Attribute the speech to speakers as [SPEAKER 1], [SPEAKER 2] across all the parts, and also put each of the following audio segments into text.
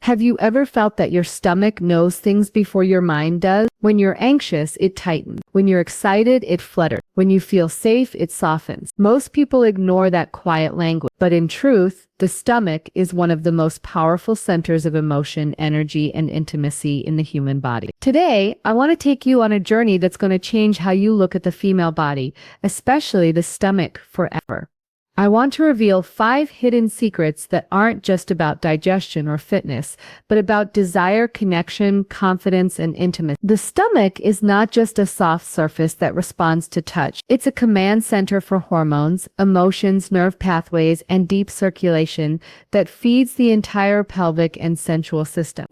[SPEAKER 1] Have you ever felt that your stomach knows things before your mind does? When you're anxious, it tightens. When you're excited, it flutters. When you feel safe, it softens. Most people ignore that quiet language, but in truth, the stomach is one of the most powerful centers of emotion, energy, and intimacy in the human body. Today, I want to take you on a journey that's going to change how you look at the female body, especially the stomach, forever. I want to reveal 5 hidden secrets that aren't just about digestion or fitness, but about desire, connection, confidence, and intimacy. The stomach is not just a soft surface that responds to touch. It's a command center for hormones, emotions, nerve pathways, and deep circulation that feeds the entire pelvic and sensual system.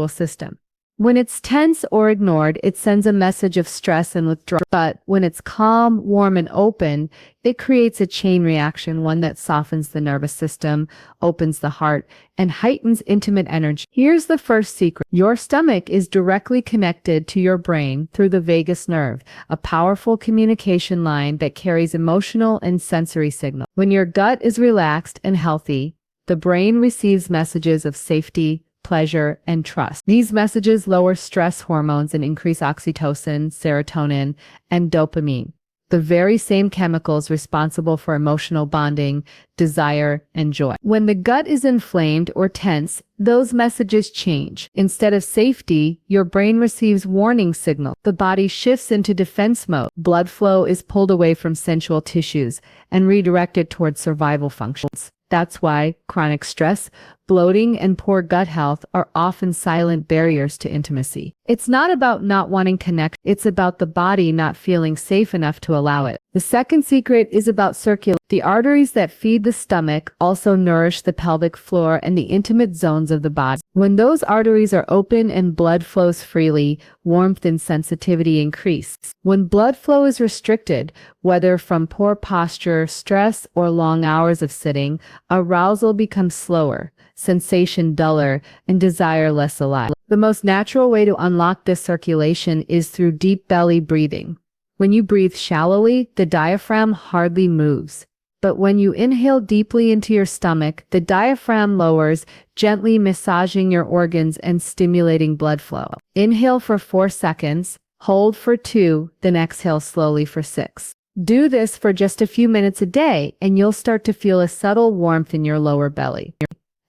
[SPEAKER 1] When it's tense or ignored, it sends a message of stress and withdrawal. But when it's calm, warm, and open, it creates a chain reaction, one that softens the nervous system, opens the heart, and heightens intimate energy. Here's the first secret. Your stomach is directly connected to your brain through the vagus nerve, a powerful communication line that carries emotional and sensory signals. When your gut is relaxed and healthy, the brain receives messages of safety, pleasure, and trust. These messages lower stress hormones and increase oxytocin, serotonin, and dopamine, the very same chemicals responsible for emotional bonding, desire, and joy. When the gut is inflamed or tense, those messages change. Instead of safety, your brain receives warning signals. The body shifts into defense mode. Blood flow is pulled away from sensual tissues and redirected towards survival functions. That's why chronic stress, bloating, and poor gut health are often silent barriers to intimacy. It's not about not wanting connection. It's about the body not feeling safe enough to allow it. The second secret is about circulation. The arteries that feed the stomach also nourish the pelvic floor and the intimate zones of the body. When those arteries are open and blood flows freely, warmth and sensitivity increase. When blood flow is restricted, whether from poor posture, stress, or long hours of sitting, arousal becomes slower, sensation duller, and desire less alive. The most natural way to unlock this circulation is through deep belly breathing. When you breathe shallowly, the diaphragm hardly moves. But when you inhale deeply into your stomach, the diaphragm lowers, gently massaging your organs and stimulating blood flow. Inhale for 4 seconds, hold for 2, then exhale slowly for 6. Do this for just a few minutes a day, and you'll start to feel a subtle warmth in your lower belly.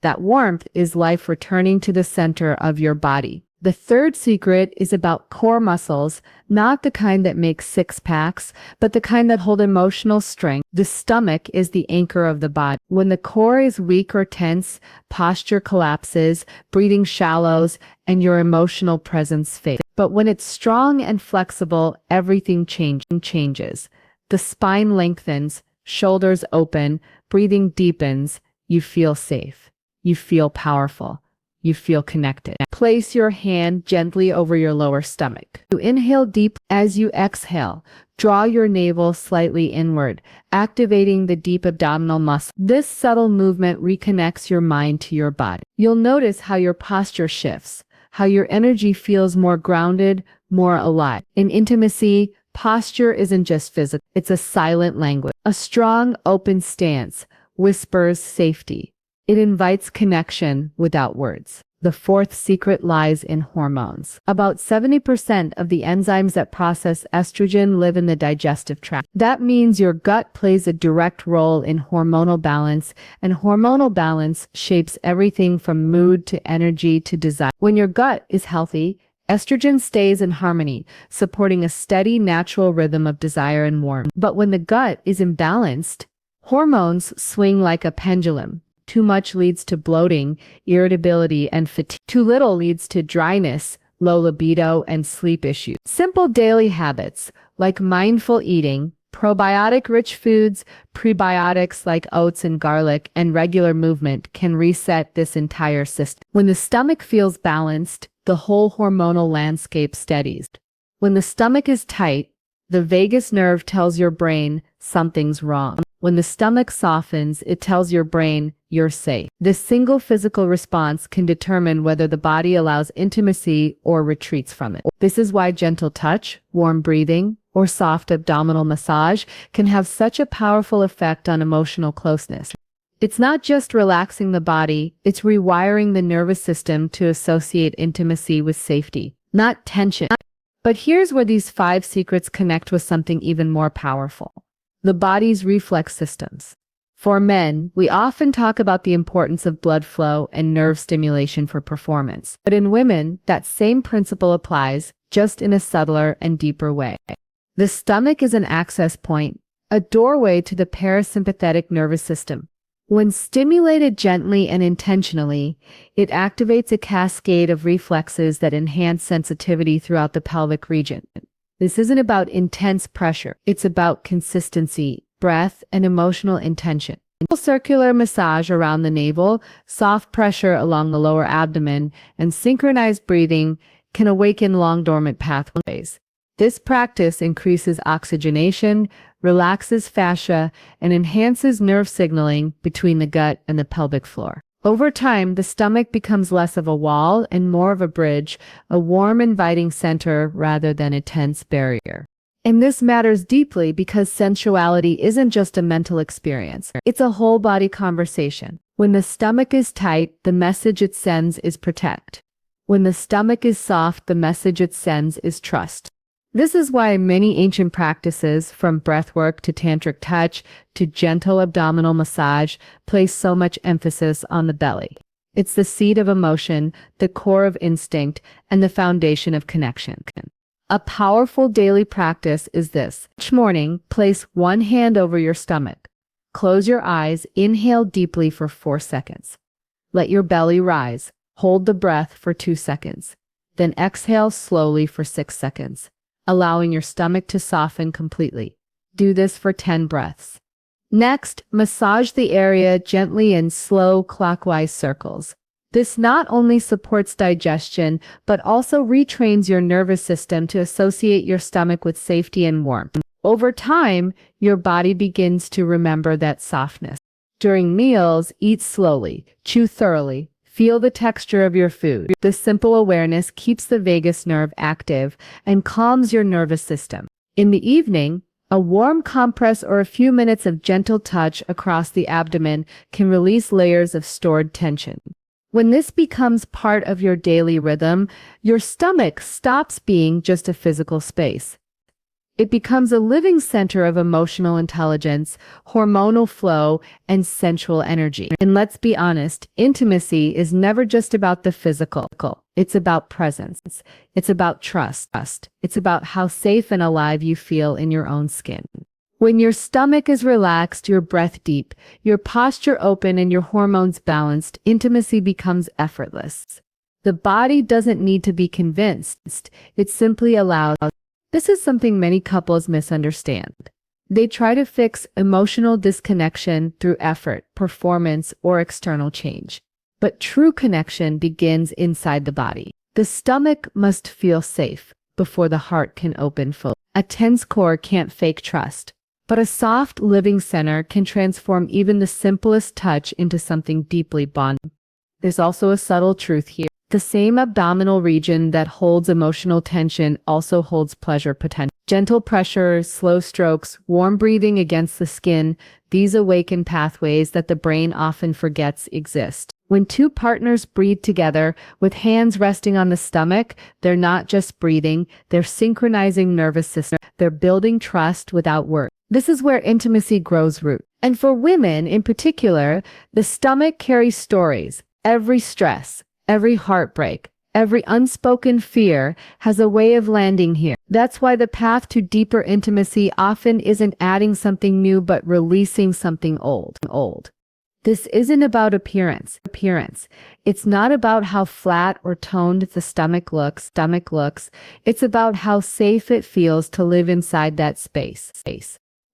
[SPEAKER 1] That warmth is life returning to the center of your body. The third secret is about core muscles, not the kind that make six-packs, but the kind that hold emotional strength. The stomach is the anchor of the body. When the core is weak or tense, posture collapses, breathing shallows, and your emotional presence fades. But when it's strong and flexible, everything changes. The spine lengthens, shoulders open, breathing deepens, you feel safe. You feel powerful. You feel connected. Place your hand gently over your lower stomach. You inhale deep. As you exhale, draw your navel slightly inward, activating the deep abdominal muscle. This subtle movement reconnects your mind to your body. You'll notice how your posture shifts, how your energy feels more grounded, more alive. In intimacy, posture isn't just physical. It's a silent language. A strong, open stance whispers safety. It invites connection without words. The fourth secret lies in hormones. About 70% of the enzymes that process estrogen live in the digestive tract. That means your gut plays a direct role in hormonal balance, and hormonal balance shapes everything from mood to energy to desire. When your gut is healthy, estrogen stays in harmony, supporting a steady, natural rhythm of desire and warmth. But when the gut is imbalanced, hormones swing like a pendulum. Too much leads to bloating, irritability, and fatigue. Too little leads to dryness, low libido, and sleep issues. Simple daily habits like mindful eating, probiotic-rich foods, prebiotics like oats and garlic, and regular movement can reset this entire system. When the stomach feels balanced, the whole hormonal landscape steadies. When the stomach is tight, the vagus nerve tells your brain something's wrong. When the stomach softens, it tells your brain you're safe. This single physical response can determine whether the body allows intimacy or retreats from it. This is why gentle touch, warm breathing, or soft abdominal massage can have such a powerful effect on emotional closeness. It's not just relaxing the body, it's rewiring the nervous system to associate intimacy with safety, not tension. But here's where these 5 secrets connect with something even more powerful: the body's reflex systems. For men, we often talk about the importance of blood flow and nerve stimulation for performance. But in women, that same principle applies, just in a subtler and deeper way. The stomach is an access point, a doorway to the parasympathetic nervous system. When stimulated gently and intentionally, it activates a cascade of reflexes that enhance sensitivity throughout the pelvic region. This isn't about intense pressure, it's about consistency, breath, and emotional intention. Circular massage around the navel, soft pressure along the lower abdomen, and synchronized breathing can awaken long-dormant pathways. This practice increases oxygenation, relaxes fascia, and enhances nerve signaling between the gut and the pelvic floor. Over time, the stomach becomes less of a wall and more of a bridge, a warm, inviting center rather than a tense barrier. And this matters deeply because sensuality isn't just a mental experience. It's a whole-body conversation. When the stomach is tight, the message it sends is protect. When the stomach is soft, the message it sends is trust. This is why many ancient practices, from breathwork to tantric touch to gentle abdominal massage, place so much emphasis on the belly. It's the seat of emotion, the core of instinct, and the foundation of connection. A powerful daily practice is this. Each morning, place one hand over your stomach. Close your eyes, inhale deeply for 4 seconds. Let your belly rise. Hold the breath for 2 seconds. Then exhale slowly for 6 seconds, allowing your stomach to soften completely. Do this for 10 breaths. Next, massage the area gently in slow clockwise circles. This not only supports digestion, but also retrains your nervous system to associate your stomach with safety and warmth. Over time, your body begins to remember that softness. During meals, eat slowly, chew thoroughly, feel the texture of your food. This simple awareness keeps the vagus nerve active and calms your nervous system. In the evening, a warm compress or a few minutes of gentle touch across the abdomen can release layers of stored tension. When this becomes part of your daily rhythm, your stomach stops being just a physical space. It becomes a living center of emotional intelligence, hormonal flow, and sensual energy. And let's be honest, intimacy is never just about the physical. It's about presence. It's about trust. It's about how safe and alive you feel in your own skin. When your stomach is relaxed, your breath deep, your posture open, and your hormones balanced, intimacy becomes effortless. The body doesn't need to be convinced. It simply allows. This is something many couples misunderstand. They try to fix emotional disconnection through effort, performance, or external change. But true connection begins inside the body. The stomach must feel safe before the heart can open fully. A tense core can't fake trust, but a soft living center can transform even the simplest touch into something deeply bonding. There's also a subtle truth here. The same abdominal region that holds emotional tension also holds pleasure potential. Gentle pressure, slow strokes, warm breathing against the skin, these awaken pathways that the brain often forgets exist. When two partners breathe together, with hands resting on the stomach, they're not just breathing, they're synchronizing nervous system. They're building trust without words. This is where intimacy grows root. And for women in particular, the stomach carries stories. Every stress, every heartbreak, every unspoken fear has a way of landing here. That's why the path to deeper intimacy often isn't adding something new but releasing something old. This isn't about appearance. It's not about how flat or toned the stomach looks. It's about how safe it feels to live inside that space.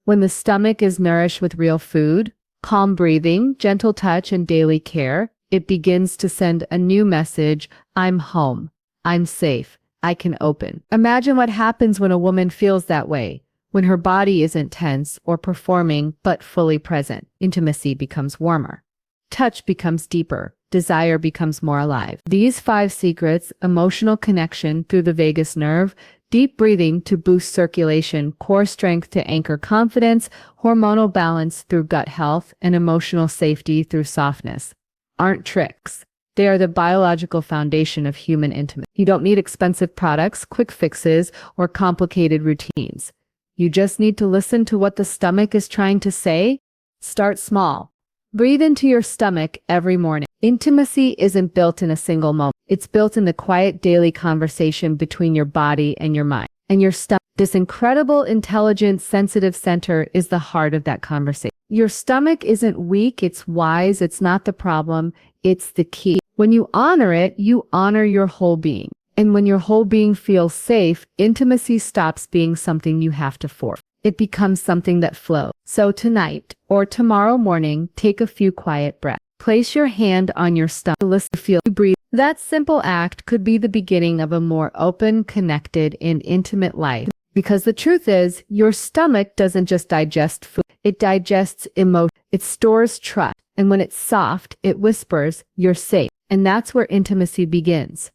[SPEAKER 1] When the stomach is nourished with real food, calm breathing, gentle touch, and daily care, it begins to send a new message: I'm home, I'm safe, I can open. Imagine what happens when a woman feels that way, when her body isn't tense or performing but fully present. Intimacy becomes warmer. Touch becomes deeper. Desire becomes more alive. These 5 secrets: emotional connection through the vagus nerve, Deep breathing to boost circulation, core strength to anchor confidence, hormonal balance through gut health, and emotional safety through softness aren't tricks. They are the biological foundation of human intimacy. You don't need expensive products, quick fixes, or complicated routines. You just need to listen to what the stomach is trying to say. Start small. Breathe into your stomach every morning. Intimacy isn't built in a single moment. It's built in the quiet daily conversation between your body and your mind. And your stomach, this incredible, intelligent, sensitive center, is the heart of that conversation. Your stomach isn't weak, it's wise, it's not the problem, it's the key. When you honor it, you honor your whole being. And when your whole being feels safe, intimacy stops being something you have to force. It becomes something that flows. So tonight, or tomorrow morning, take a few quiet breaths. Place your hand on your stomach. Listen, feel, breathe. That simple act could be the beginning of a more open, connected, and intimate life. Because the truth is, your stomach doesn't just digest food, it digests emotion. It stores trust. And when it's soft, it whispers, "You're safe." And that's where intimacy begins.